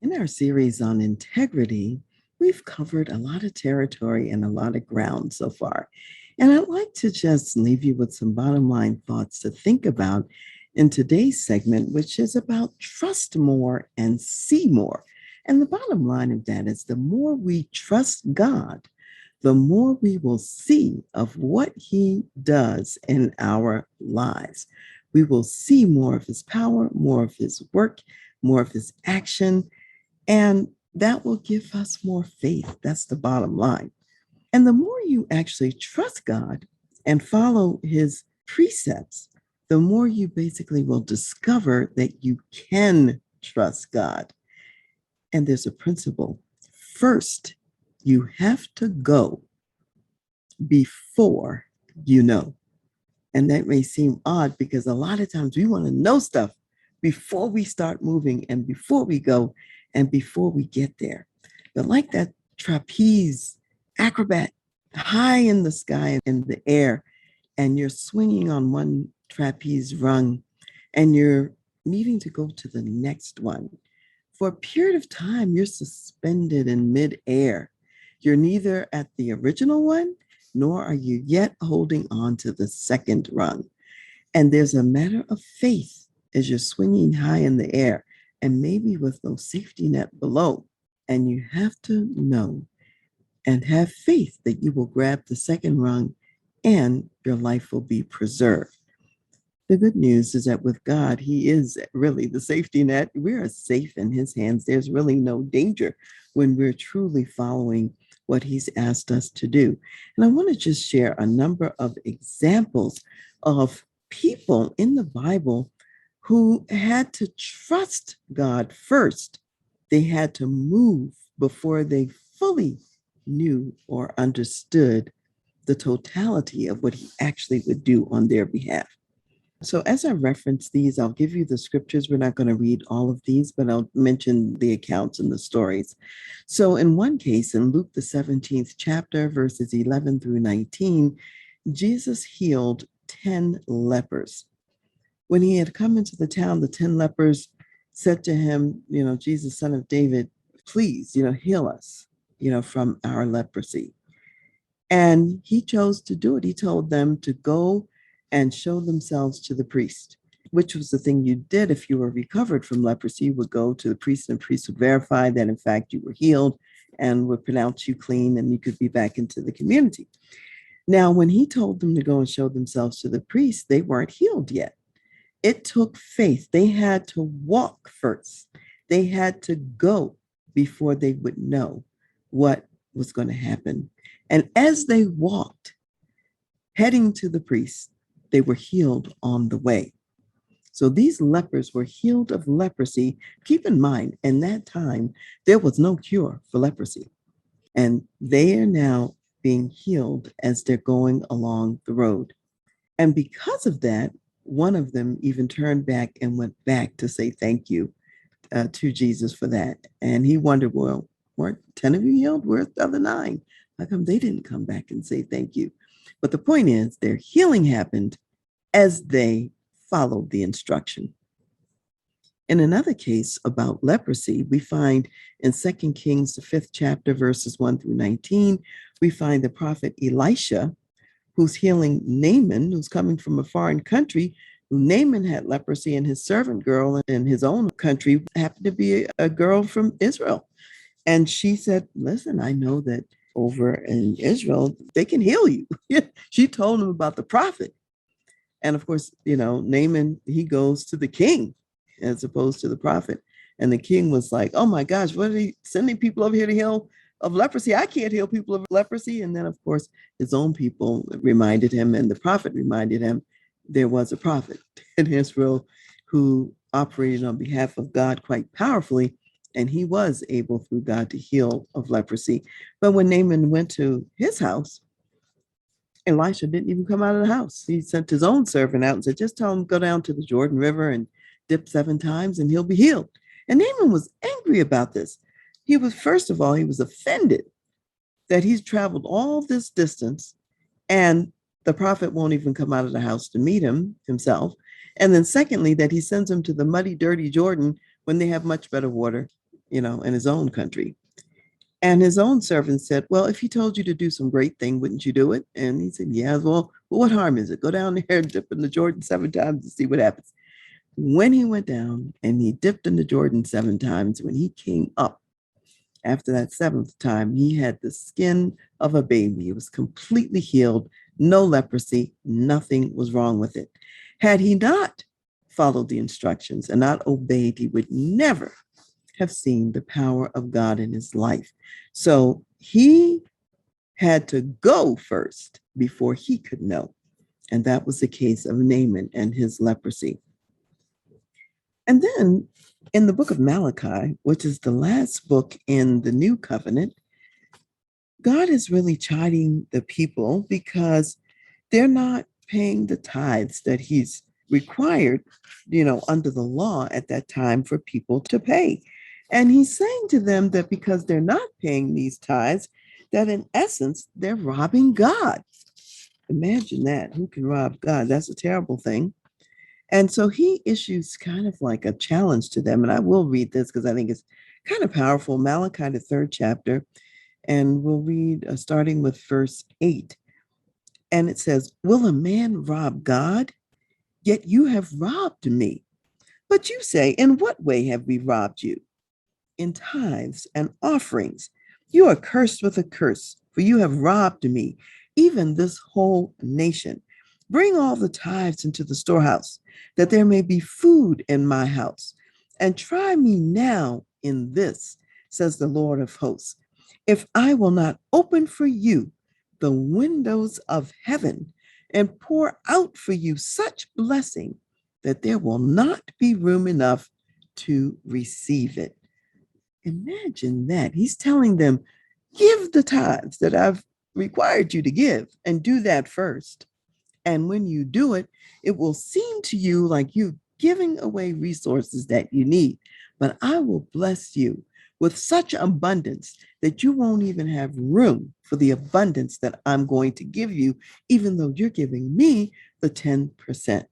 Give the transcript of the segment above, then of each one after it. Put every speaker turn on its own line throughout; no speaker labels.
In our series on integrity, we've covered a lot of territory and a lot of ground so far. And I'd like to just leave you with some bottom line thoughts to think about in today's segment, which is about trust more and see more. And the bottom line of that is the more we trust God, the more we will see of what He does in our lives. We will see more of His power, more of His work, more of His action, and that will give us more faith. That's the bottom line. And the more you actually trust God and follow His precepts, the more you basically will discover that you can trust God. And there's a principle. First, you have to go before you know. And that may seem odd because a lot of times we want to know stuff before we start moving and before we go and before we get there. But like that trapeze acrobat high in the sky in the air, and you're swinging on one trapeze rung and you're needing to go to the next one. For a period of time, you're suspended in midair. You're neither at the original one, nor are you yet holding on to the second rung. And there's a matter of faith as you're swinging high in the air and maybe with no safety net below. And you have to know and have faith that you will grab the second rung and your life will be preserved. The good news is that with God, He is really the safety net. We are safe in His hands. There's really no danger when we're truly following what He's asked us to do. And I want to just share a number of examples of people in the Bible who had to trust God first. They had to move before they fully knew or understood the totality of what He actually would do on their behalf. So as I reference these, I'll give you the scriptures. We're not going to read all of these, but I'll mention the accounts and the stories. So in one case, in Luke, the 17th chapter, verses 11 through 19, Jesus healed 10 lepers. When He had come into the town, the 10 lepers said to Him, Jesus, Son of David, please, heal us, from our leprosy. And He chose to do it. He told them to go and show themselves to the priest, which was the thing you did if you were recovered from leprosy. You would go to the priest, and the priest would verify that, in fact, you were healed and would pronounce you clean, and you could be back into the community. Now, when He told them to go and show themselves to the priest, they weren't healed yet. It took faith. They had to walk first. They had to go before they would know what was going to happen. And as they walked, heading to the priest, they were healed on the way. So these lepers were healed of leprosy. Keep in mind, in that time, there was no cure for leprosy. And they are now being healed as they're going along the road. And because of that, one of them even turned back and went back to say thank you to Jesus for that. And he wondered, well, weren't 10 of you healed? Where's the other 9? How come they didn't come back and say thank you? But the point is, their healing happened as they followed the instruction. In another case about leprosy, we find in 2 Kings, the 5th chapter, verses 1 through 19, we find the prophet Elisha, who's healing Naaman, who's coming from a foreign country. Naaman had leprosy, and his servant girl in his own country happened to be a girl from Israel. And she said, listen, I know that over in Israel, they can heal you. She told him about the prophet. And of course, Naaman, he goes to the king as opposed to the prophet. And the king was like, oh my gosh, what are they sending people over here to heal of leprosy? I can't heal people of leprosy. And then, of course, his own people reminded him, and the prophet reminded him, there was a prophet in Israel who operated on behalf of God quite powerfully. And he was able through God to heal of leprosy. But when Naaman went to his house, Elisha didn't even come out of the house. He sent his own servant out and said, just tell him, go down to the Jordan River and dip 7 times and he'll be healed. And Naaman was angry about this. First of all, he was offended that he's traveled all this distance and the prophet won't even come out of the house to meet him himself. And then secondly, that he sends him to the muddy, dirty Jordan when they have much better water, in his own country. And his own servant said, well, if he told you to do some great thing, wouldn't you do it? And he said, yeah, well, what harm is it? Go down there and dip in the Jordan 7 times and see what happens. When he went down and he dipped in the Jordan 7 times, when he came up after that 7th time, he had the skin of a baby. It was completely healed, no leprosy, nothing was wrong with it. Had he not followed the instructions and not obeyed, he would never have seen the power of God in his life. So he had to go first before he could know. And that was the case of Naaman and his leprosy. And then in the book of Malachi, which is the last book in the new covenant, God is really chiding the people because they're not paying the tithes that he's required, under the law at that time for people to pay. And he's saying to them that because they're not paying these tithes, that in essence, they're robbing God. Imagine that. Who can rob God? That's a terrible thing. And so he issues kind of like a challenge to them. And I will read this because I think it's kind of powerful. Malachi, the 3rd chapter, and we'll read starting with verse 8. And it says, will a man rob God? Yet you have robbed me. But you say, in what way have we robbed you? In tithes and offerings. You are cursed with a curse, for you have robbed me, even this whole nation. Bring all the tithes into the storehouse, that there may be food in my house. And try me now in this, says the Lord of hosts, if I will not open for you the windows of heaven and pour out for you such blessing that there will not be room enough to receive it. Imagine that. He's telling them, give the tithes that I've required you to give and do that first. And when you do it, it will seem to you like you giving away resources that you need. But I will bless you with such abundance that you won't even have room for the abundance that I'm going to give you, even though you're giving me the 10%.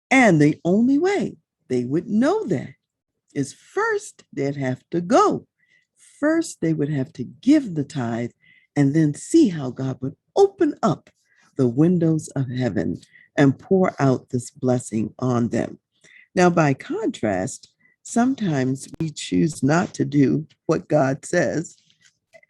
And the only way they would know that is first they'd have to go. First, they would have to give the tithe and then see how God would open up the windows of heaven and pour out this blessing on them. Now, by contrast, sometimes we choose not to do what God says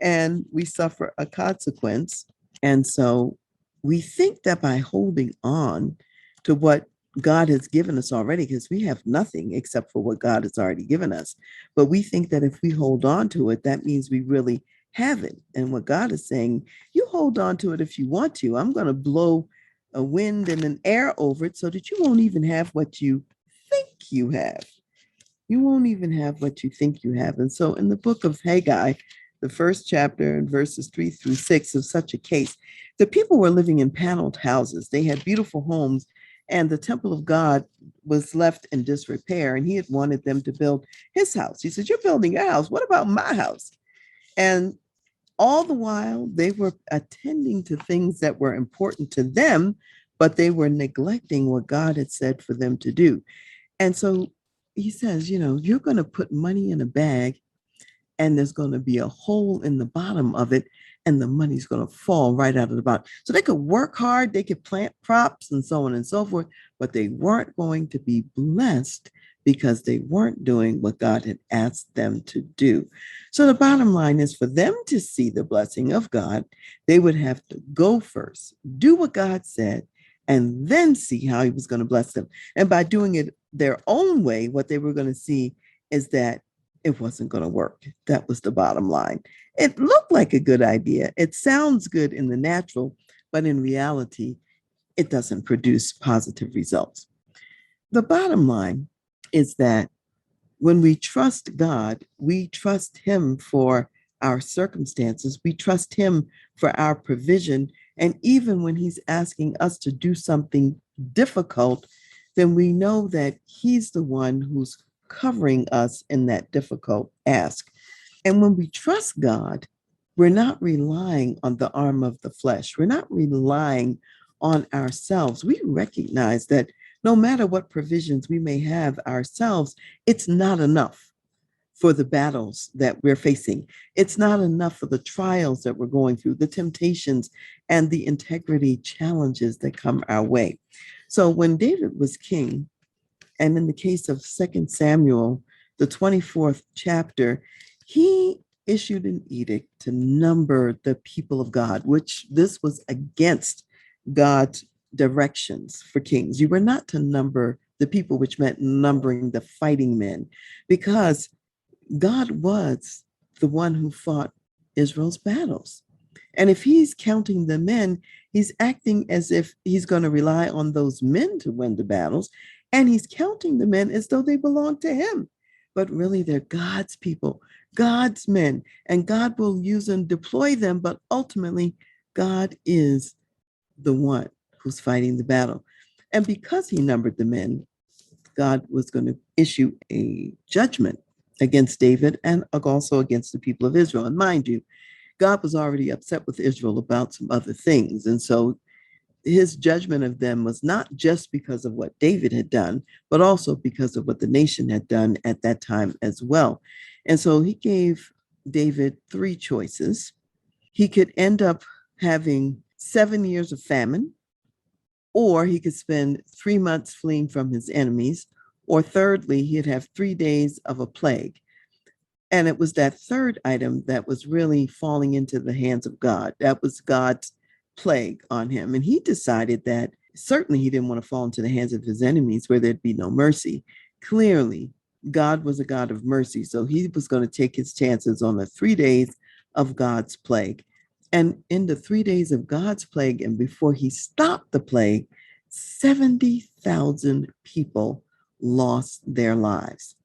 and we suffer a consequence. And so we think that by holding on to what God has given us already, because we have nothing except for what God has already given us. But we think that if we hold on to it, that means we really have it. And what God is saying, you hold on to it if you want to. I'm going to blow a wind and an air over it so that you won't even have what you think you have. You won't even have what you think you have. And so in the book of Haggai, the 1st chapter and verses 3-6 of such a case, the people were living in paneled houses. They had beautiful homes, and the temple of God was left in disrepair, and he had wanted them to build his house. He said, you're building your house. What about my house? And all the while, they were attending to things that were important to them, but they were neglecting what God had said for them to do. And so he says, you're going to put money in a bag, and there's going to be a hole in the bottom of it, and the money's going to fall right out of the bottom. So they could work hard, they could plant crops and so on and so forth, but they weren't going to be blessed because they weren't doing what God had asked them to do. So the bottom line is, for them to see the blessing of God, they would have to go first, do what God said, and then see how he was going to bless them. And by doing it their own way, what they were going to see is that it wasn't going to work. That was the bottom line. It looked like a good idea. It sounds good in the natural, but in reality, it doesn't produce positive results. The bottom line is that when we trust God, we trust him for our circumstances. We trust him for our provision. And even when he's asking us to do something difficult, then we know that he's the one who's covering us in that difficult ask. And when we trust God, we're not relying on the arm of the flesh. We're not relying on ourselves. We recognize that no matter what provisions we may have ourselves, it's not enough. for the battles that we're facing. It's not enough for the trials that we're going through, the temptations and the integrity challenges that come our way. So when David was king, and in the case of 2 Samuel, the 24th chapter, he issued an edict to number the people of God, which this was against God's directions for kings. You were not to number the people, which meant numbering the fighting men, because God was the one who fought Israel's battles. And if he's counting the men, he's acting as if he's going to rely on those men to win the battles. And he's counting the men as though they belong to him. But really, they're God's people, God's men, and God will use and deploy them. But ultimately, God is the one who's fighting the battle. And because he numbered the men, God was going to issue a judgment against David and also against the people of Israel. And mind you, God was already upset with Israel about some other things. And so his judgment of them was not just because of what David had done, but also because of what the nation had done at that time as well. And so he gave David three choices. He could end up having 7 years of famine, or he could spend 3 months fleeing from his enemies, or thirdly, he'd have 3 days of a plague. And it was that third item that was really falling into the hands of God. That was God's plague on him. And he decided that certainly he didn't want to fall into the hands of his enemies where there'd be no mercy. Clearly, God was a God of mercy. So he was going to take his chances on the 3 days of God's plague. And in the 3 days of God's plague, and before he stopped the plague, 70,000 people lost their lives.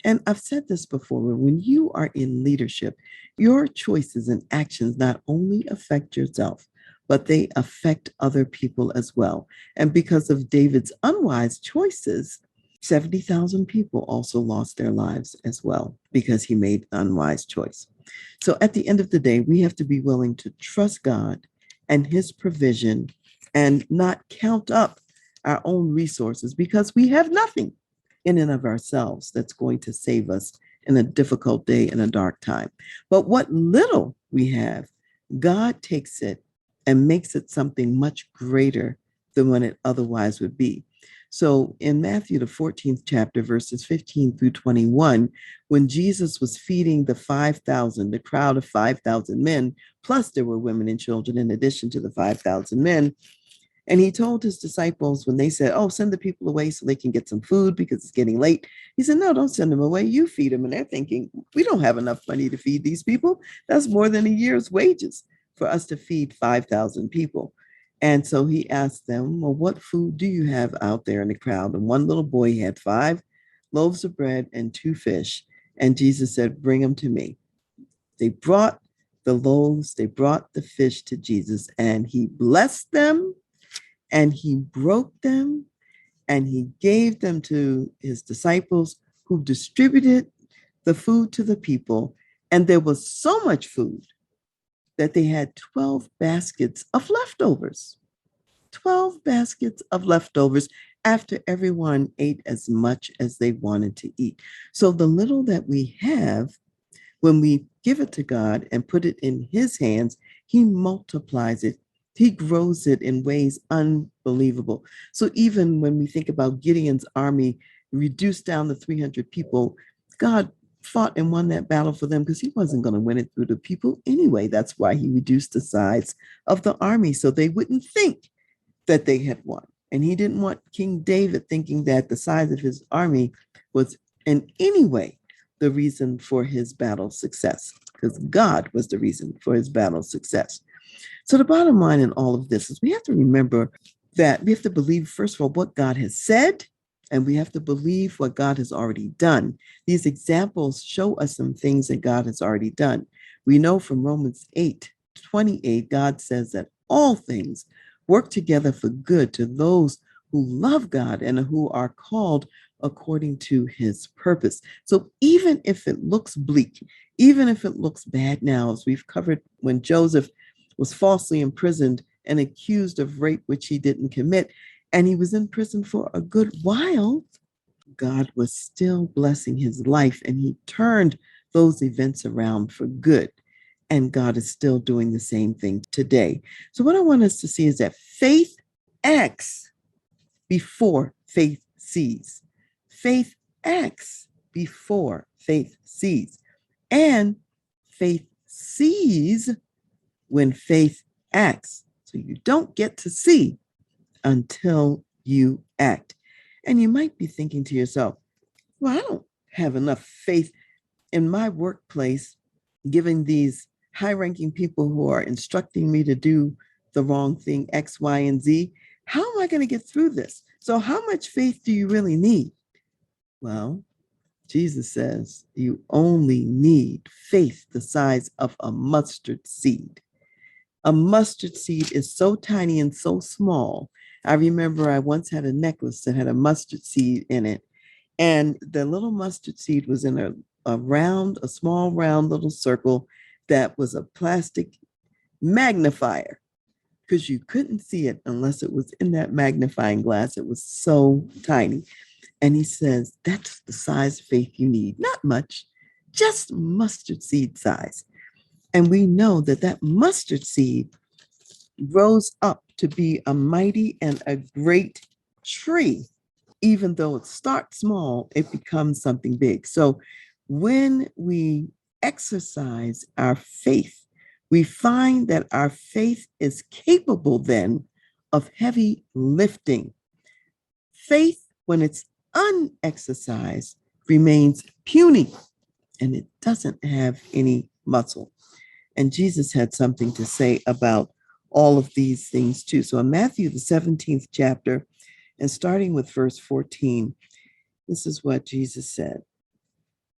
And I've said this before, when you are in leadership, your choices and actions not only affect yourself, but they affect other people as well. And because of David's unwise choices, 70,000 people also lost their lives as well because he made an unwise choice. So at the end of the day, we have to be willing to trust God and his provision and not count up our own resources, because we have nothing in and of ourselves that's going to save us in a difficult day, in a dark time. But what little we have, God takes it and makes it something much greater than what it otherwise would be. So in Matthew, the 14th chapter, verses 15 through 21, when Jesus was feeding the 5,000, the crowd of 5,000 men, plus there were women and children in addition to the 5,000 men, and he told his disciples when they said, oh, send the people away so they can get some food because it's getting late. He said, no, don't send them away. You feed them. And they're thinking, we don't have enough money to feed these people. That's more than a year's wages for us to feed 5,000 people. And so he asked them, well, what food do you have out there in the crowd? And one little boy had 5 loaves of bread and 2 fish. And Jesus said, bring them to me. They brought the loaves, they brought the fish to Jesus, and he blessed them. And he broke them and he gave them to his disciples, who distributed the food to the people. And there was so much food that they had 12 baskets of leftovers. 12 baskets of leftovers after everyone ate as much as they wanted to eat. So the little that we have, when we give it to God and put it in his hands, he multiplies it. He grows it in ways unbelievable. So even when we think about Gideon's army reduced down to 300 people, God fought and won that battle for them because he wasn't going to win it through the people anyway. That's why he reduced the size of the army so they wouldn't think that they had won. And he didn't want King David thinking that the size of his army was in any way the reason for his battle success, because God was the reason for his battle success. So the bottom line in all of this is we have to remember that we have to believe, first of all, what God has said, and we have to believe what God has already done. These examples show us some things that God has already done. We know from Romans 8:28, God says that all things work together for good to those who love God and who are called according to his purpose. So even if it looks bleak, even if it looks bad now, as we've covered when Joseph was falsely imprisoned and accused of rape, which he didn't commit, and he was in prison for a good while, God was still blessing his life, and he turned those events around for good. And God is still doing the same thing today. So, what I want us to see is that faith acts before faith sees. Faith acts before faith sees. And faith sees when faith acts. So you don't get to see until you act. And you might be thinking to yourself, well, I don't have enough faith in my workplace, giving these high ranking people who are instructing me to do the wrong thing, X, Y, and Z. How am I going to get through this? So, how much faith do you really need? Well, Jesus says you only need faith the size of a mustard seed. A mustard seed is so tiny and so small. I remember I once had a necklace that had a mustard seed in it, and the little mustard seed was in a small round little circle that was a plastic magnifier because you couldn't see it unless it was in that magnifying glass. It was so tiny. And he says, that's the size of faith you need. Not much, just mustard seed size. And we know that that mustard seed rose up to be a mighty and a great tree. Even though it starts small, it becomes something big. So when we exercise our faith, we find that our faith is capable then of heavy lifting. Faith, when it's unexercised, remains puny and it doesn't have any muscle. And Jesus had something to say about all of these things too. So in Matthew, the 17th chapter, and starting with verse 14, this is what Jesus said.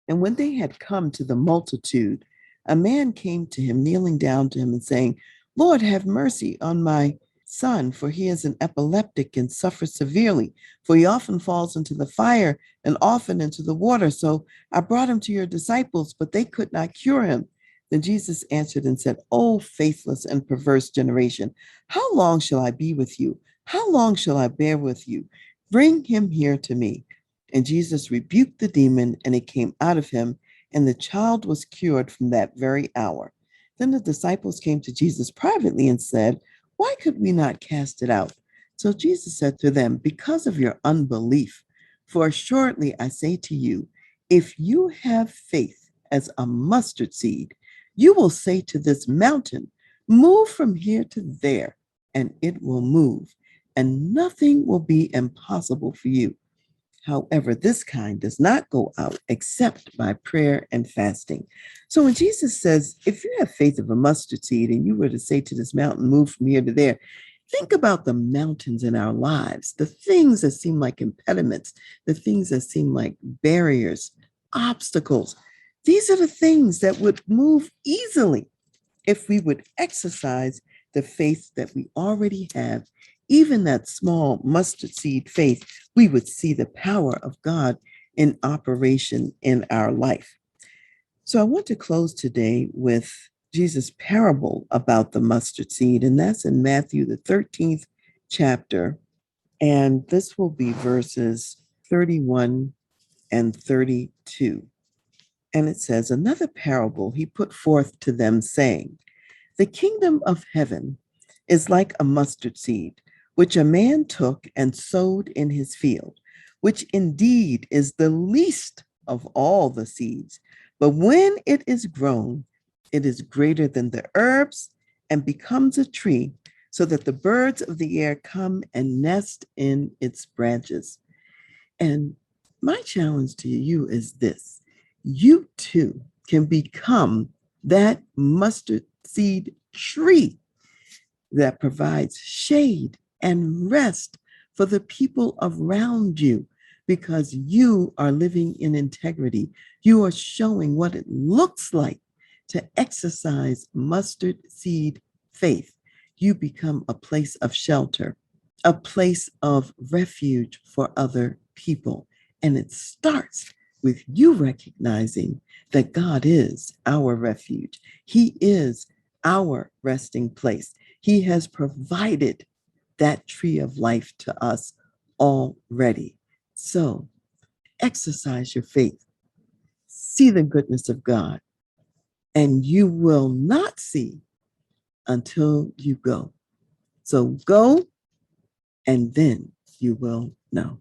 And when they had come to the multitude, a man came to him, kneeling down to him and saying, Lord, have mercy on my son, for he is an epileptic and suffers severely. For he often falls into the fire and often into the water. So I brought him to your disciples, but they could not cure him. Then Jesus answered and said, O faithless and perverse generation, how long shall I be with you? How long shall I bear with you? Bring him here to me. And Jesus rebuked the demon, and it came out of him, and the child was cured from that very hour. Then the disciples came to Jesus privately and said, Why could we not cast it out? So Jesus said to them, Because of your unbelief. For assuredly I say to you, if you have faith as a mustard seed, you will say to this mountain, Move from here to there, and it will move, and nothing will be impossible for you. However, this kind does not go out except by prayer and fasting. So when Jesus says, if you have faith of a mustard seed and you were to say to this mountain, move from here to there, think about the mountains in our lives, the things that seem like impediments, the things that seem like barriers, obstacles. These are the things that would move easily if we would exercise the faith that we already have. Even that small mustard seed faith, we would see the power of God in operation in our life. So I want to close today with Jesus' parable about the mustard seed, and that's in Matthew, the 13th chapter. And this will be verses 31 and 32. And it says, Another parable he put forth to them, saying, The kingdom of heaven is like a mustard seed, which a man took and sowed in his field, which indeed is the least of all the seeds. But when it is grown, it is greater than the herbs and becomes a tree, so that the birds of the air come and nest in its branches. And my challenge to you is this: you too can become that mustard seed tree that provides shade and rest for the people around you, because you are living in integrity. You are showing what it looks like to exercise mustard seed faith. You become a place of shelter, a place of refuge for other people. And it starts with you recognizing that God is our refuge. He is our resting place. He has provided that tree of life to us already. So exercise your faith, see the goodness of God, and you will not see until you go. So go, and then you will know.